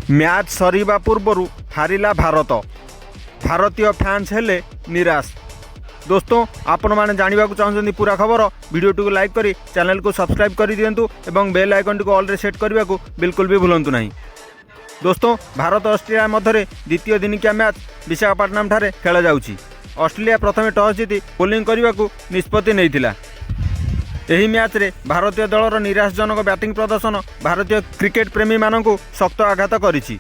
Match सरीबा पूर्व हारिला भारत। भारतीय fans हेले निराश। दोस्तों आपण मैंने जानवा चाहते पूरा खबर वीडियो को लाइक करी चैनल को सब्सक्राइब कर दिंतु एवं बेल आइकन को ऑल रे सेट करने को बिल्कुल भी भूलु नहीं। दोस्तों भारत ऑस्ट्रेलिया मध्य द्वितीय दिनिकिया मैच विशाखापट्टनम ठारे खेल जाउछि। ऑस्ट्रेलिया प्रथम टॉस जीति बोलिंग करने को निष्पत्ति नहीं। यही मैच रे भारतीय दलर निराशजनक बैटिंग प्रदर्शन भारतीय क्रिकेट प्रेमी मानक शक्त आघात करिछि।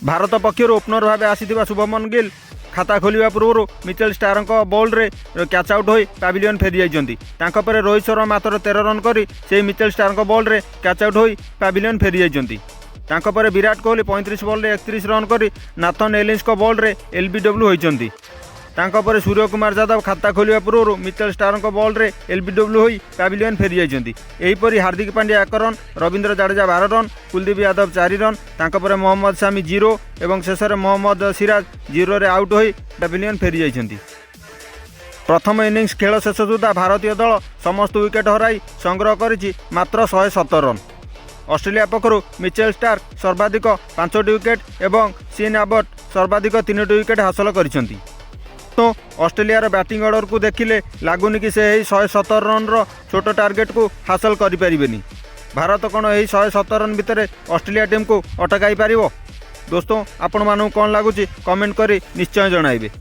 भारत पक्षर ओपनर भाव आसीथिबा शुभमन गिल खाता खोलिबा पूर्व मिचेल स्टारक बॉल रे कैच आउट होई पैविलियन फेरी जाइछन्ति। तांको परे रोहित शर्मा मात्र 13 रन करी से मिचेल स्टारक बॉल रे कैच आउट होई पैविलियन फेरी जाइछन्ति। तांको परे विराट कोहली 35 बॉल रे 31 रन करी नाथन एलिंस को बॉल रे एलबीडब्ल्यू होइछन्ति। तांको परे सूर्य कुमार यादव खाता खोलिबा पूर्व मिचेल स्टारक बॉल रे एलबीडब्ल्यू होई पैविलियन फेरी जाइछन्ति। एहीपरि Hardik Pandya 1 run, Ravindra Jadeja 12 run, Kuldeep Yadav 4 run, तांको परे मोहम्मद शामी 0 एवं शेष में मोहम्मद सिराज 0 रे आउट होई पैविलियन फेरी जाइछन्ति। प्रथम इनिंग्स खेल शेष सुधा भारतीय दल समस्त विकेट हराई संग्रह करिछि मात्र 117 रन। ऑस्ट्रेलिया पक्षरु मिचेल स्टार्क सर्वाधिक 5टी विकेट एवं सीन आबट सर्वाधिक 3टी विकेट हासिल करिसेंति। तो ऑस्ट्रेलिया बैटिंग ऑर्डर को देखिले लगुनि कि से 117 रन रो छोट टार्गेट को हासिल करि परिबेनी। भारत कौन यही 117 रन भितर ऑस्ट्रेलिया टीम को अटकाई पारिबो? दोस्तों आपण मानू कौन लगुच कमेंट करी निश्चय जणाइबे।